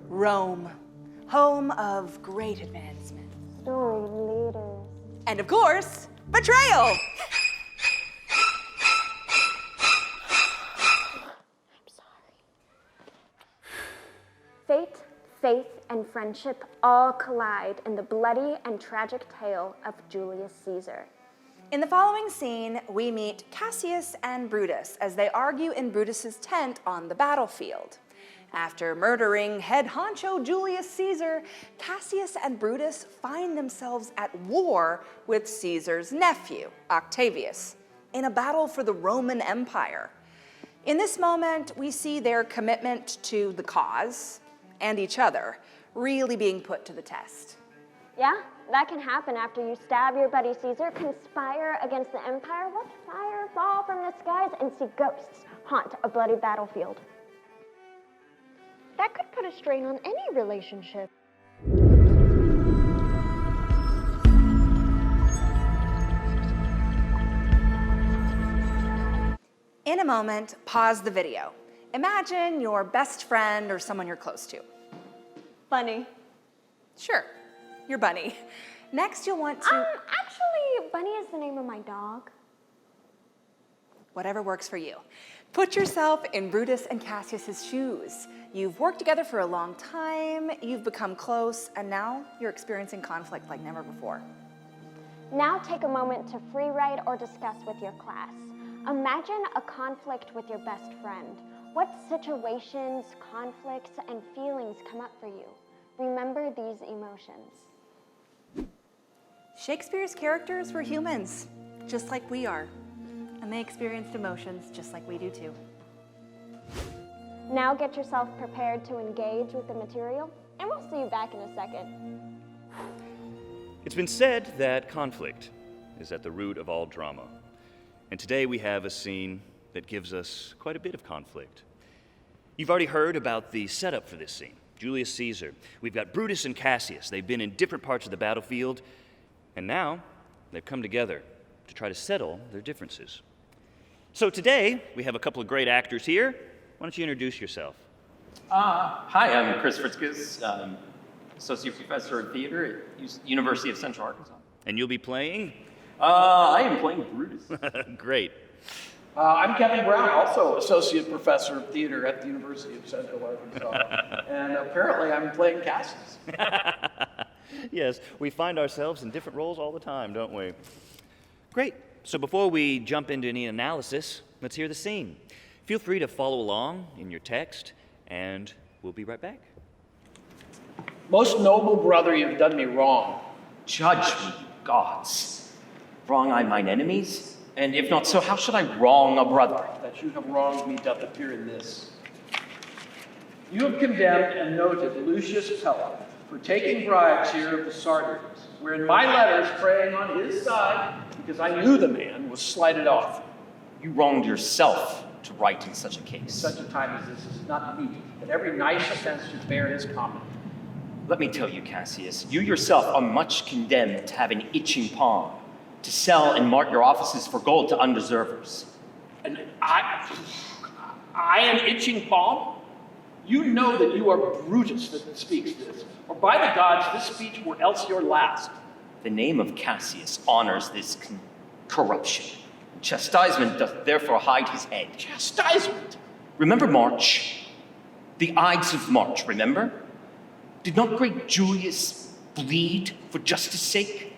Rome, home of great advancement. Story leaders. And of course, betrayal! I'm sorry. Fate, faith, and friendship all collide in the bloody and tragic tale of Julius Caesar. In the following scene, we meet Cassius and Brutus as they argue in Brutus's tent on the battlefield. After murdering head honcho Julius Caesar, Cassius and Brutus find themselves at war with Caesar's nephew, Octavius, in a battle for the Roman Empire. In this moment, we see their commitment to the cause and each other really being put to the test. Yeah, that can happen after you stab your buddy Caesar, conspire against the empire, watch fire fall from the skies, and see ghosts haunt a bloody battlefield. That could put a strain on any relationship. In a moment, pause the video. Imagine your best friend or someone you're close to. Bunny. Sure, your bunny. Next, you'll want to... Actually, Bunny is the name of my dog. Whatever works for you. Put yourself in Brutus and Cassius's shoes. You've worked together for a long time, you've become close, and now you're experiencing conflict like never before. Now take a moment to free write or discuss with your class. Imagine a conflict with your best friend. What situations, conflicts, and feelings come up for you? Remember these emotions. Shakespeare's characters were humans, just like we are. And they experienced emotions just like we do too. Now get yourself prepared to engage with the material, and we'll see you back in a second. It's been said that conflict is at the root of all drama. And today we have a scene that gives us quite a bit of conflict. You've already heard about the setup for this scene. Julius Caesar. We've got Brutus and Cassius. They've been in different parts of the battlefield, and now they've come together to try to settle their differences. So today, we have a couple of great actors here. Why don't you introduce yourself? Hi, I'm Chris Fritzkes, Associate Professor of Theater at University of Central Arkansas. And you'll be playing? I am playing Brutus. Great. I'm Kevin Brown, also Associate Professor of Theater at the University of Central Arkansas. And apparently I'm playing Cassius. Yes, we find ourselves in different roles all the time, don't we? Great. So before we jump into any analysis, let's hear the scene. Feel free to follow along in your text, and we'll be right back. Most noble brother, you've done me wrong. Judge me, gods. Wrong I mine enemies? And if not so, how should I wrong a brother? That you have wronged me doth appear in this. You have condemned and noted Lucius Pella for taking bribes here of the Sartars, wherein my letters praying on his side, because I knew the man, was slighted off. You wronged yourself to write in such a case. Such a time as this is not meet, that every nice offense should bear his comment. Let me tell you, Cassius, you yourself are much condemned to have an itching palm, to sell and mart your offices for gold to undeservers. And I am itching palm? You know that you are Brutus that speaks this, or by the gods, this speech were else your last. The name of Cassius honors this corruption. Chastisement doth therefore hide his head. Chastisement? Remember March? The Ides of March, remember? Did not great Julius bleed for justice' sake?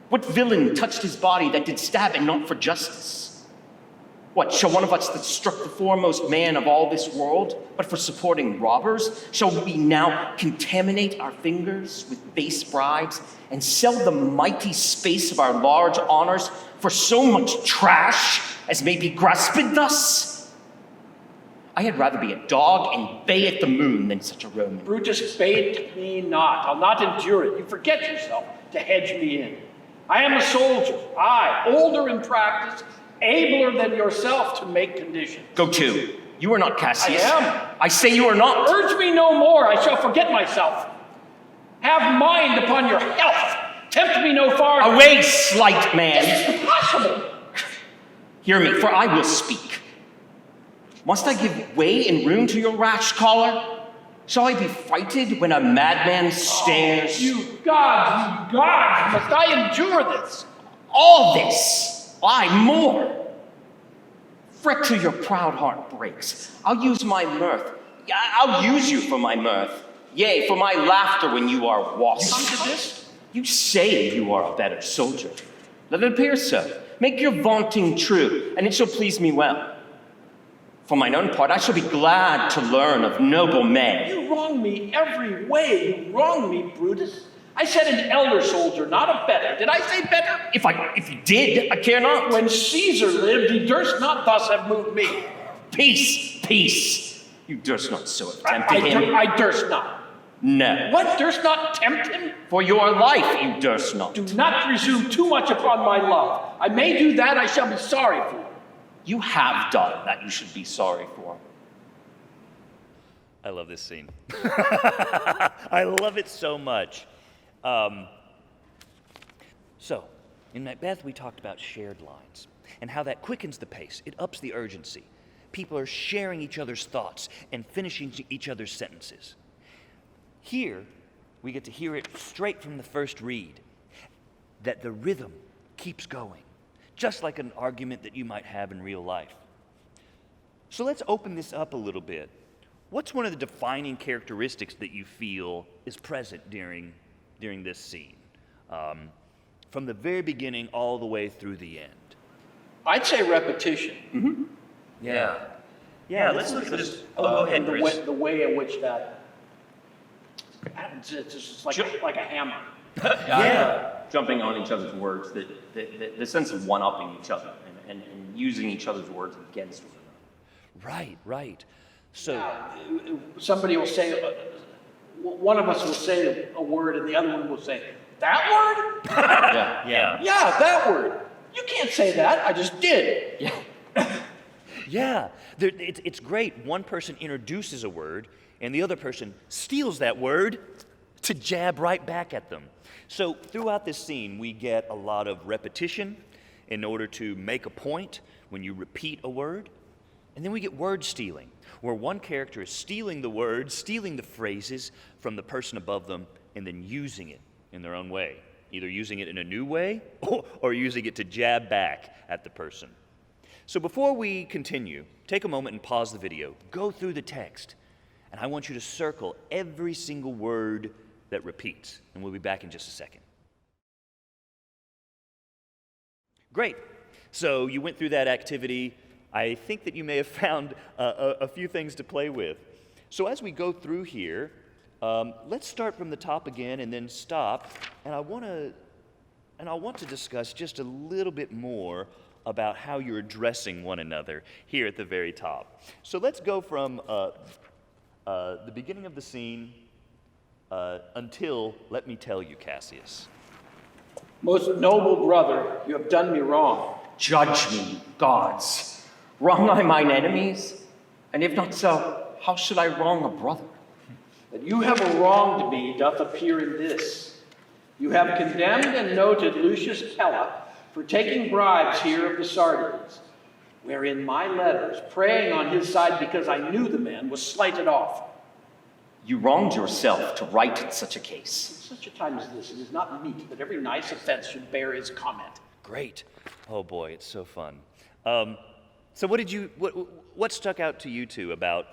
What villain touched his body that did stab and not for justice? What, shall one of us that struck the foremost man of all this world, but for supporting robbers, shall we now contaminate our fingers with base bribes and sell the mighty space of our large honors for so much trash as may be grasped thus? I had rather be a dog and bay at the moon than such a Roman. Brutus, bait me not. I'll not endure it. You forget yourself to hedge me in. I am a soldier, I, older in practice, abler than yourself to make conditions. Go to. You are not Cassius. I am. I say you are not. Urge me no more, I shall forget myself. Have mind upon your health. Tempt me no farther. Away, slight man. It's impossible. Hear me, for I will speak. Must I give way and room to your rash choler? Shall I be frighted when a madman stares? You gods, must I endure this? All this, aye, more. Fret till your proud heart breaks. I'll use my mirth. I'll use you for my mirth. Yea, for my laughter when you are washed. Come to this? You say you are a better soldier. Let it appear so. Make your vaunting true, and it shall please me well. For mine own part, I shall be glad to learn of noble men. You wrong me every way. You wrong me, Brutus. I said an elder soldier, not a better. Did I say better? If you did, I care not. When Caesar lived, he durst not thus have moved me. Peace, peace. You durst not so have tempted him. I durst not. No. What, durst not tempt him? For your life, you durst not. Do not presume too much upon my love. I may do that I shall be sorry for. You have done that you should be sorry for. I love this scene. I love it so much. So, in Macbeth, we talked about shared lines and how that quickens the pace. It ups the urgency. People are sharing each other's thoughts and finishing each other's sentences. Here, we get to hear it straight from the first read, that the rhythm keeps going, just like an argument that you might have in real life. So let's open this up a little bit. What's one of the defining characteristics that you feel is present during this scene? From the very beginning all the way through the end. I'd say repetition. Mm-hmm. Yeah, let's look at this. Oh, go ahead, Chris. The way in which that happens, it's just like a hammer. Yeah. Jumping on each other's words, the sense of one-upping each other and using each other's words against one another. Right. So, Somebody will say, one of us will say a word and the other one will say, that word? yeah. Yeah, that word. You can't say that. I just did. Yeah, it's great. One person introduces a word, and the other person steals that word to jab right back at them. So throughout this scene, we get a lot of repetition in order to make a point when you repeat a word. And then we get word stealing, where one character is stealing the words, stealing the phrases from the person above them, and then using it in their own way, either using it in a new way or using it to jab back at the person. So before we continue, take a moment and pause the video, go through the text, and I want you to circle every single word that repeats, and we'll be back in just a second. Great. So you went through that activity. I think that you may have found a few things to play with. So as we go through here, let's start from the top again and then stop. And I want to discuss just a little bit more about how you're addressing one another here at the very top. So let's go from the beginning of the scene until, let me tell you, Cassius. Most noble brother, you have done me wrong. Judge me, gods. Wrong I mine enemies? And if not so, how should I wrong a brother? That you have wronged me doth appear in this. You have condemned and noted Lucius Pella for taking bribes here of the Sardes, wherein my letters, praying on his side because I knew the man, was slighted off. You wronged yourself to write in such a case. At such a time as this, it is not meet that every nice offense should bear his comment. Great. Oh boy, it's so fun. So what stuck out to you two about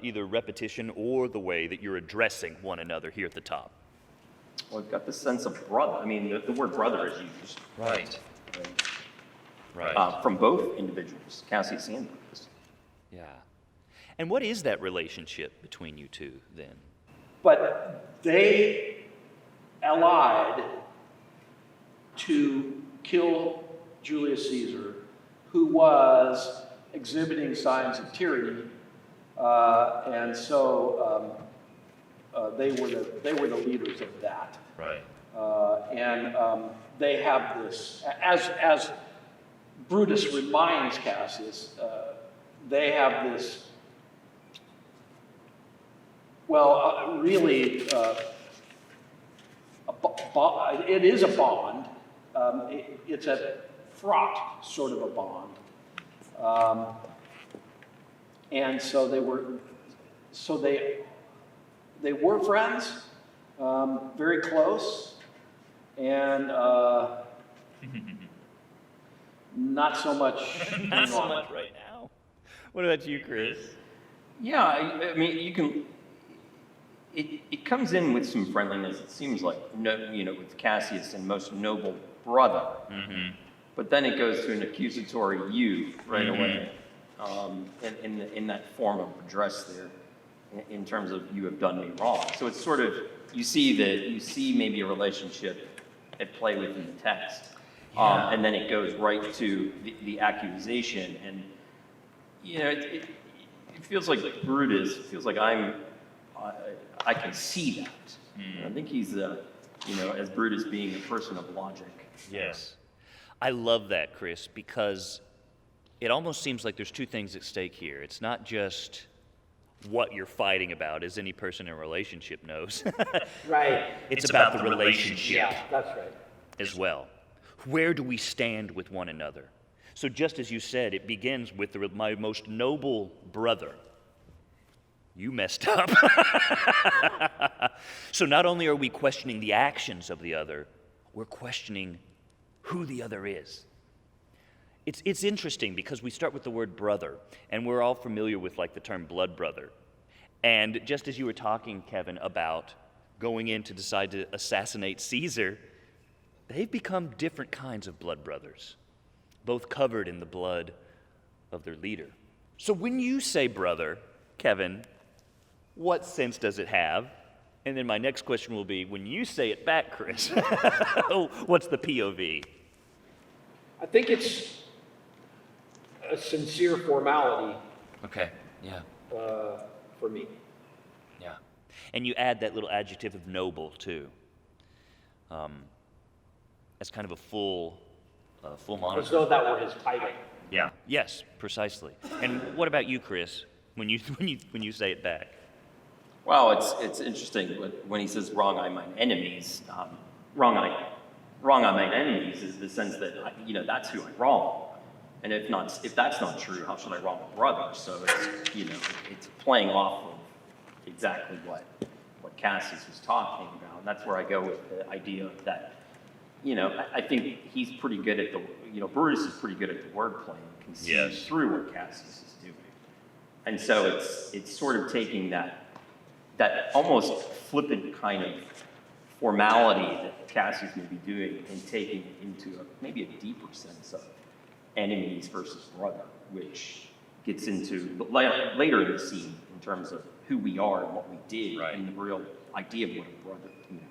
either repetition or the way that you're addressing one another here at the top? Well, I've got this sense of brother. I mean, the word brother is used. Right. From both individuals, Cassius and Lucas. Yeah. And what is that relationship between you two then? But they allied to kill Julius Caesar, who was exhibiting signs of tyranny, and so they were the leaders of that. Right. And they have this, as Brutus reminds Cassius, they have this. Well, really, it is a bond. It's a fraught sort of a bond. And so they they were friends, very close, and not so much. Not so much right now. What about you, Chris? Yeah, I mean, you can. It comes in with some friendliness. It seems like, with Cassius and most noble brother. Mm-hmm. But then it goes to an accusatory you right away, in that form of address there, in terms of you have done me wrong. So it's sort of, you see maybe a relationship at play within the text, and then it goes right to the accusation, and it feels like Brutus. It feels like I can see that. I think he's as Brutus being a person of logic. Yes. I love that, Chris, because it almost seems like there's two things at stake here. It's not just what you're fighting about, as any person in a relationship knows. Right. It's about the relationship. Yeah, that's right. As well. Where do we stand with one another? So just as you said, it begins with my most noble brother. You messed up. So not only are we questioning the actions of the other, we're questioning who the other is. It's interesting because we start with the word brother, and we're all familiar with the term blood brother. And just as you were talking, Kevin, about going in to decide to assassinate Caesar, they've become different kinds of blood brothers, both covered in the blood of their leader. So when you say brother, Kevin, what sense does it have? And then my next question will be, when you say it back, Chris, what's the POV? I think it's a sincere formality Okay, yeah. for me. Yeah. And you add that little adjective of noble, too, as kind of a full moniker. As though that were his title. Yeah. Yes, precisely. And what about you, Chris, when you say it back? Well, it's interesting when he says "wrong I mine enemies." Wrong I mine enemies is the sense that that's who I wrong, and if that's not true, how should I wrong a brother? So it's playing off of exactly what Cassius was talking about. And that's where I go with the idea that I think he's pretty good at Brutus is pretty good at the wordplay and can see through what Cassius is doing, and so it's sort of taking that almost flippant kind of formality that Cassius may be doing and taking it into maybe a deeper sense of enemies versus brother, which gets into later in the scene in terms of who we are and what we did, and the real idea of what a brother can do.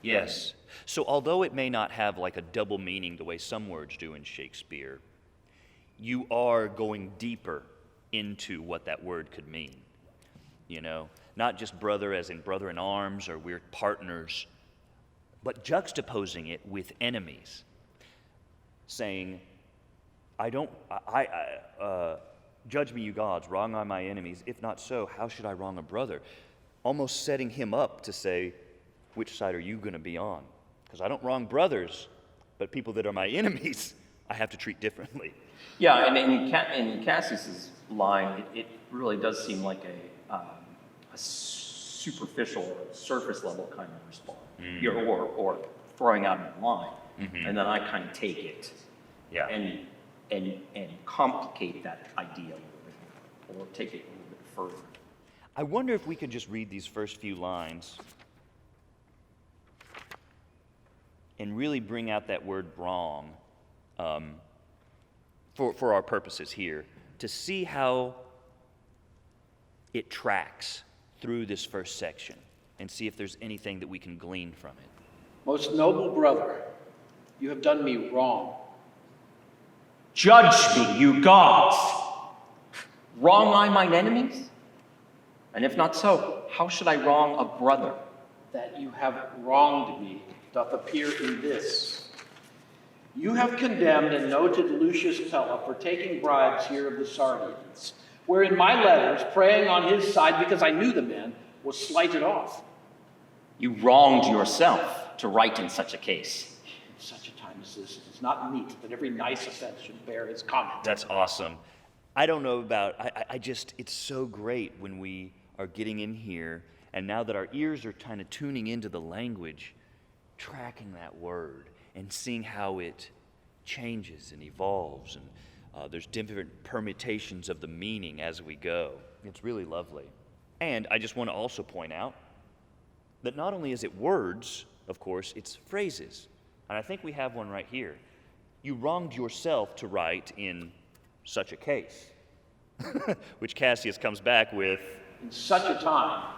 Yes. So although it may not have a double meaning the way some words do in Shakespeare, you are going deeper into what that word could mean. Not just brother as in brother in arms or we're partners, but juxtaposing it with enemies, saying, judge me, you gods, wrong are my enemies. If not so, how should I wrong a brother? Almost setting him up to say, which side are you going to be on? Because I don't wrong brothers, but people that are my enemies, I have to treat differently. Yeah, and in Cassius's line, it really does seem like a superficial or surface level kind of response, or throwing out a line, and then I kind of take it, and complicate that idea a little bit, or take it a little bit further. I wonder if we could just read these first few lines and really bring out that word wrong for our purposes here, to see how it tracks through this first section and see if there's anything that we can glean from it. Most noble brother, you have done me wrong. Judge me, you gods! Wrong I mine enemies? And if not so, how should I wrong a brother? That you have wronged me doth appear in this. You have condemned and noted Lucius Pella for taking bribes here of the Sardians, wherein my letters, praying on his side because I knew the man, was slighted off. You wronged yourself to write in such a case. In such a time as this, it is not meet that every nice offense should bear his comment. That's awesome. I don't know about, I just, it's so great when we are getting in here And now that our ears are kind of tuning into the language, tracking that word and seeing how it changes and evolves, and there's different permutations of the meaning as we go. It's really lovely. And I just want to also point out that not only is it words, of course, it's phrases. And I think we have one right here. You wronged yourself to write in such a case, which Cassius comes back with. In such a time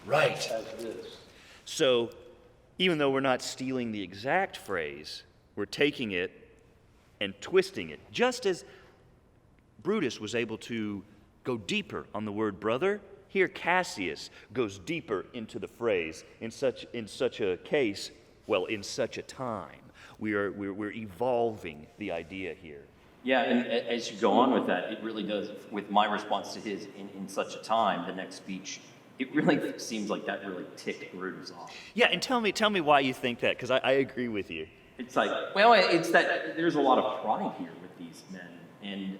Right. as this. So even though we're not stealing the exact phrase, we're taking it and twisting it. Just as Brutus was able to go deeper on the word brother, here Cassius goes deeper into the phrase in such a case, well, in such a time. We're evolving the idea here. Yeah, and as you go on with that, it really does, with my response to his in such a time, the next speech, it really seems like that really ticked Brutus off. Yeah, and tell me why you think that, because I agree with you. It's like, well, it's that there's a lot of pride here with these men,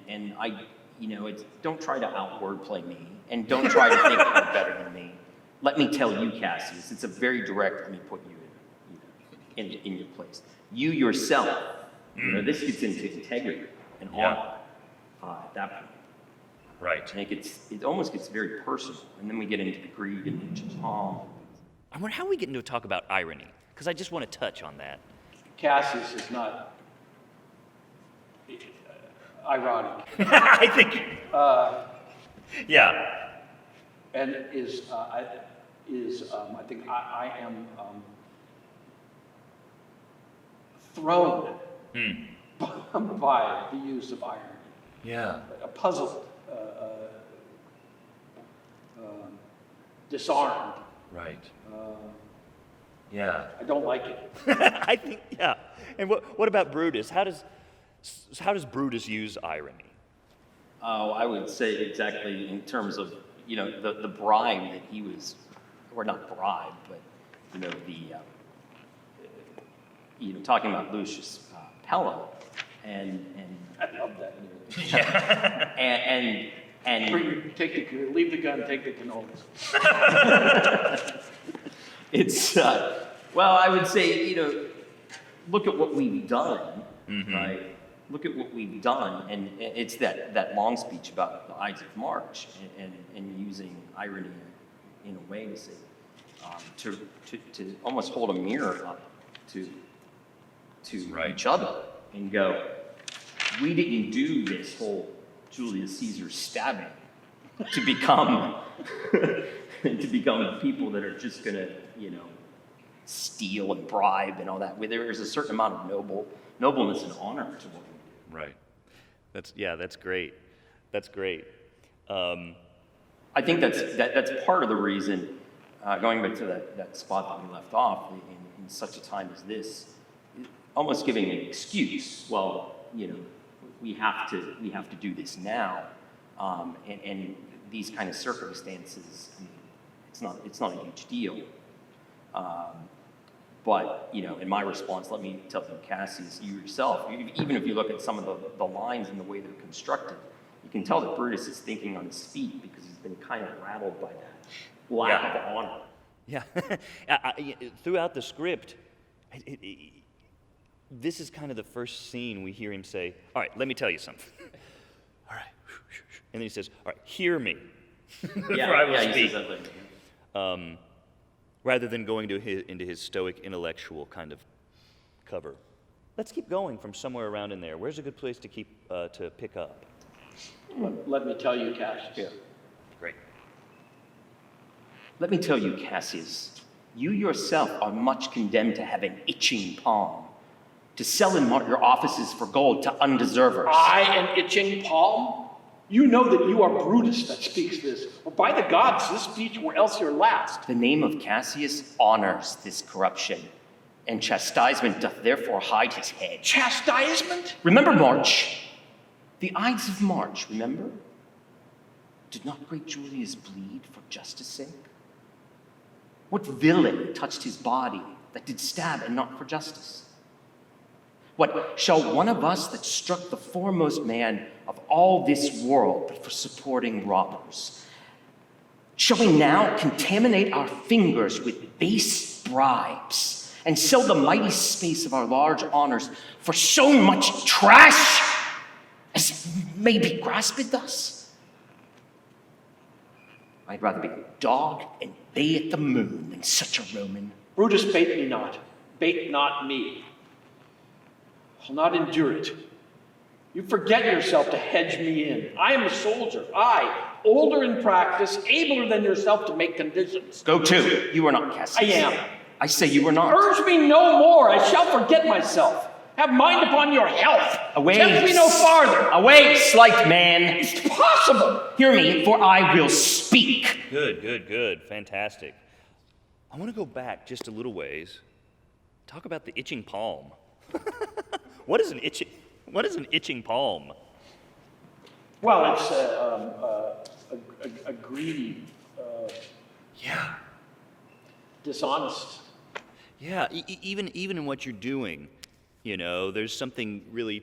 and I, it's don't try to out-wordplay me, and don't try to think you're better than me. Let me tell you, Cassius, it's a very direct, let me put you in your place. You yourself, this gets into integrity and honor at that point. Right. I think it almost gets very personal, and then we get into the greed and the palm. I wonder how we get into a talk about irony, because I just want to touch on that. Cassius is not ironic. I think. Yeah. And I think I am thrown by the use of irony. Yeah. Puzzled, disarmed. Right. Yeah. I don't like it. I think, yeah. And what about Brutus? How does Brutus use irony? Oh, I would say exactly in terms of, the bribe that he was, or not bribe, but, talking about Lucius Pella, and I love that. and Leave the gun, take the cannolis. it's, well, I would say, look at what we've done, right? Look at what we've done, and it's that long speech about the Ides of March, and using irony in a way to say, to almost hold a mirror up to each other and go, we didn't do this whole Julius Caesar stabbing to become people that are just gonna, steal and bribe and all that. There is a certain amount of nobleness and honor to what we do. Right. That's great. That's great. I think that's part of the reason, going back to that spot that we left off, in such a time as this, almost giving an excuse. Well, we have to do this now, and these kind of circumstances, it's not a huge deal. But in my response, let me tell you, Cassius, you yourself, even if you look at some of the lines and the way they're constructed, you can tell that Brutus is thinking on his feet because he's been kind of rattled by that lack of honor. Yeah. Throughout the script, this is kind of the first scene we hear him say, all right, let me tell you something. All right. And then he says, all right, hear me. He says that later. Rather than going into his stoic intellectual kind of cover. Let's keep going from somewhere around in there. Where's a good place to to pick up? Let me tell you, Cassius. Yeah. Great. Let me tell you, Cassius, you yourself are much condemned to have an itching palm, to sell and mart your offices for gold to undeservers. I an itching palm? You know that you are Brutus that speaks this. Or by the gods, this speech were else your last. The name of Cassius honors this corruption, and chastisement doth therefore hide his head. Chastisement? Remember March, the Ides of March, remember? Did not great Julius bleed for justice' sake? What villain touched his body that did stab and not for justice? What shall one of us that struck the foremost man of all this world but for supporting robbers? Shall we now contaminate our fingers with base bribes and sell the mighty space of our large honors for so much trash as may be grasped thus? I'd rather be a dog and bay at the moon than such a Roman. Brutus, bait me not. Bait not me. I'll not endure it. You forget yourself to hedge me in. I am a soldier. I, older in practice, abler than yourself to make conditions. Go to. You are not, Cassius. I am. I say you are not. Urge me no more. I shall forget myself. Have mind upon your health. Away. Tempt me no farther. Away, slight man. It's possible. Hear me, for I will speak. Good. Fantastic. I want to go back just a little ways. Talk about the itching palm. What is an itching palm? Well, it's a greedy, Yeah. dishonest. Yeah, even in what you're doing, you know, there's something really,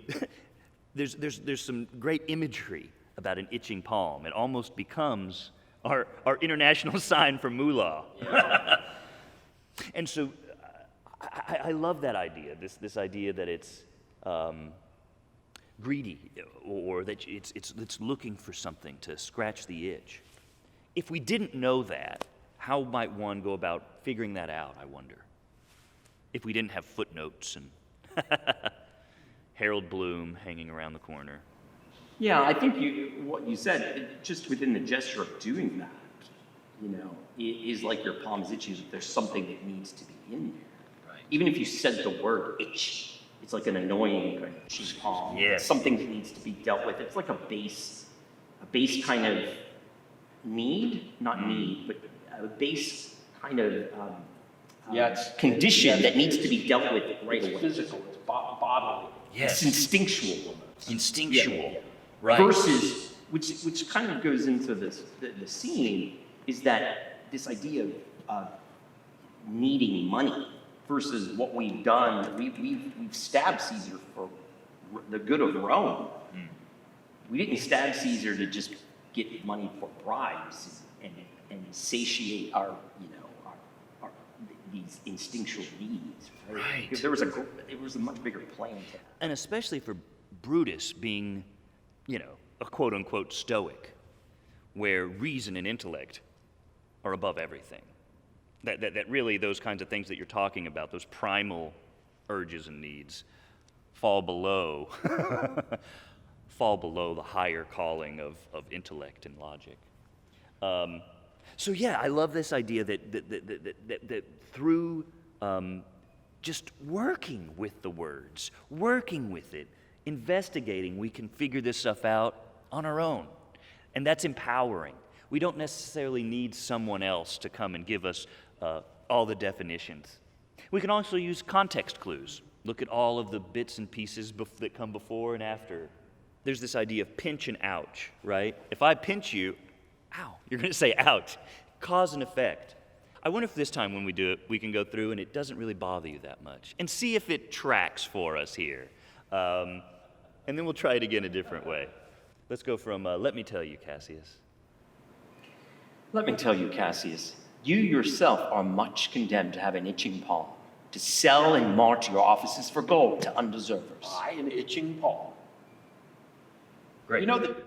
there's some great imagery about an itching palm. It almost becomes our international sign for moolah. Yeah. And so I love that idea, this idea that it's greedy, or that it's looking for something to scratch the itch. If we didn't know that, how might one go about figuring that out, I wonder? If we didn't have footnotes and Harold Bloom hanging around the corner. Yeah, I think what you said, just within the gesture of doing that, you know, is like your palm's itchy. There's something that needs to be in there. Right. Even if you said the word itch, it's like an annoying kind of itchy palm. Yes. It's something that needs to be dealt with. It's like a base kind of need, not need, but a base kind of condition that needs to be dealt with right away. It's physical. It's bodily. Yes. It's instinctual. Instinctual. Yeah. Right. Versus, which kind of goes into the scene, is that this idea of needing money versus what we've done. We've stabbed Caesar for the good of Rome. Mm. We didn't stab Caesar to just get money for bribes and satiate our these instinctual needs. Right. There was a much bigger plan to that. And especially for Brutus being, you know, a quote-unquote stoic, where reason and intellect are above everything. That really those kinds of things that you're talking about, those primal urges and needs, fall below the higher calling of intellect and logic. So yeah, I love this idea that through just working with the words, working with it, investigating, we can figure this stuff out on our own. And that's empowering. We don't necessarily need someone else to come and give us all the definitions. We can also use context clues. Look at all of the bits and pieces that come before and after. There's this idea of pinch and ouch, right? If I pinch you, ow, you're going to say ouch. Cause and effect. I wonder if this time when we do it, we can go through and it doesn't really bother you that much. And see if it tracks for us here. And then we'll try it again a different way. Let's go from, let me tell you, Cassius. Let me tell you, Cassius, you yourself are much condemned to have an itching palm, to sell and march your offices for gold to undeservers. I, an itching palm. Great. You know that.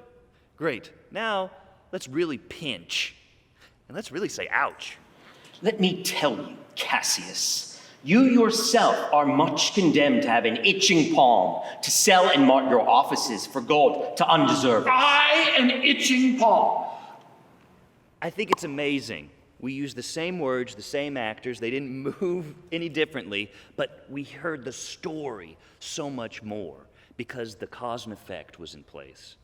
Great. Now, let's really pinch. And let's really say ouch. Let me tell you, Cassius, you yourself are much condemned to have an itching palm, to sell and march your offices for gold to undeservers. I, an itching palm. I think it's amazing. We used the same words, the same actors. They didn't move any differently, but we heard the story so much more because the cause and effect was in place.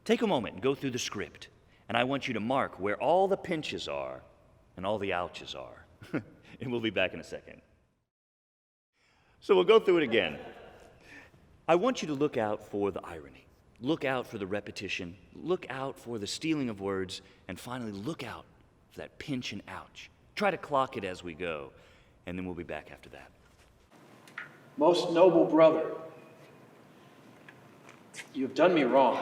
Take a moment and go through the script, and I want you to mark where all the pinches are and all the ouches are. And we'll be back in a second. So we'll go through it again. I want you to look out for the irony. Look out for the repetition. Look out for the stealing of words. And finally, look out for that pinch and ouch. Try to clock it as we go, and then we'll be back after that. Most noble brother, you have done me wrong.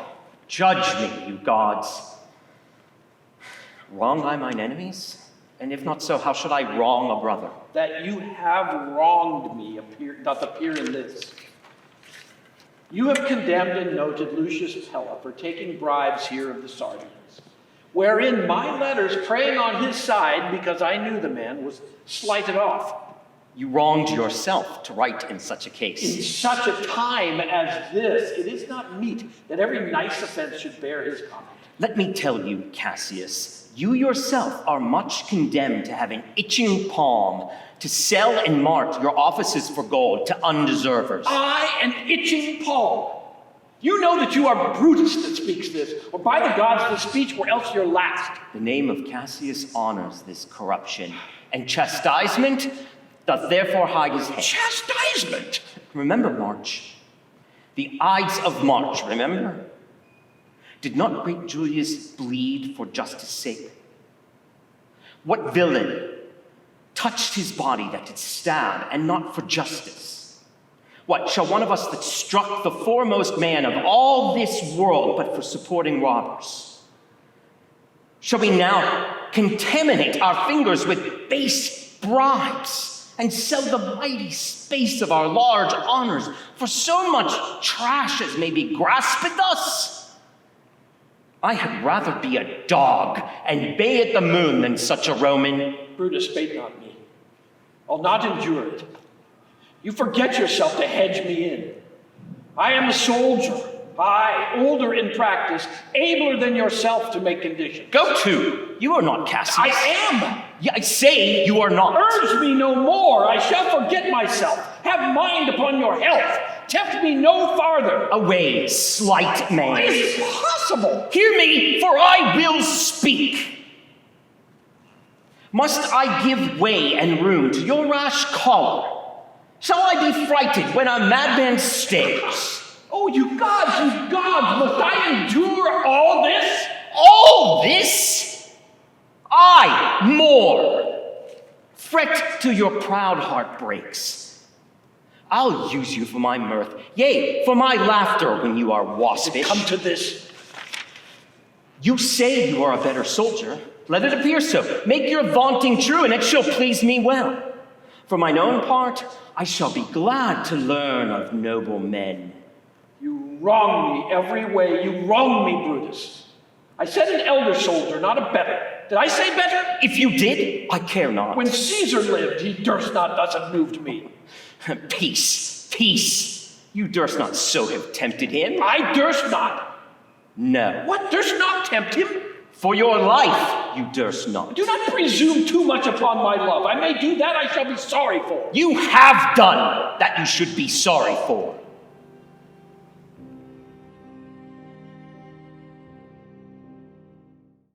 Judge me, you gods. Wrong I mine enemies? And if not so, how should I wrong a brother? That you have wronged me doth appear in this. You have condemned and noted Lucius Pella for taking bribes here of the Sardians, wherein my letters praying on his side, because I knew the man, was slighted off. You wronged yourself to write in such a case. In such a time as this, it is not meet that every nice offense should bear his comment. Let me tell you, Cassius, you yourself are much condemned to have an itching palm, to sell and mart your offices for gold to undeservers. I, an itching palm. You know that you are Brutus that speaks this, or by the gods the speech were else your last. The name of Cassius honors this corruption, and chastisement doth therefore hide his head. Chastisement? Remember March. The Ides of March, remember? Did not great Julius bleed for justice' sake? What villain touched his body that did stab, and not for justice? What, shall one of us that struck the foremost man of all this world but for supporting robbers? Shall we now contaminate our fingers with base bribes and sell the mighty space of our large honors for so much trash as may be grasped us? I had rather be a dog and bay at the moon than such a Roman. Brutus, spake not me. I'll not endure it. You forget yourself to hedge me in. I am a soldier. I, older in practice, abler than yourself to make conditions. Go to! You are not Cassius. I am! Yeah, I say you are not. Urge me no more. I shall forget myself. Have mind upon your health. Tempt me no farther. Away, slight man. It is impossible. Hear me, for I will speak. Must I give way and room to your rash choler? Shall I be frighted when a madman stares? Oh, you gods, must I endure all this? All this? I more. Fret till your proud heart breaks. I'll use you for my mirth, yea, for my laughter when you are waspish. Come to this. You say you are a better soldier. Let it appear so. Make your vaunting true, and it shall please me well. For mine own part, I shall be glad to learn of noble men. You wrong me every way. You wrong me, Brutus. I said an elder soldier, not a better. Did I say better? If you did, I care not. When Caesar lived, he durst not thus have moved me. Peace, peace. You durst not so have tempted him. I durst not. No. What, durst not tempt him? For your life, you durst not. Do not presume too much upon my love. I may do that I shall be sorry for. You have done that you should be sorry for.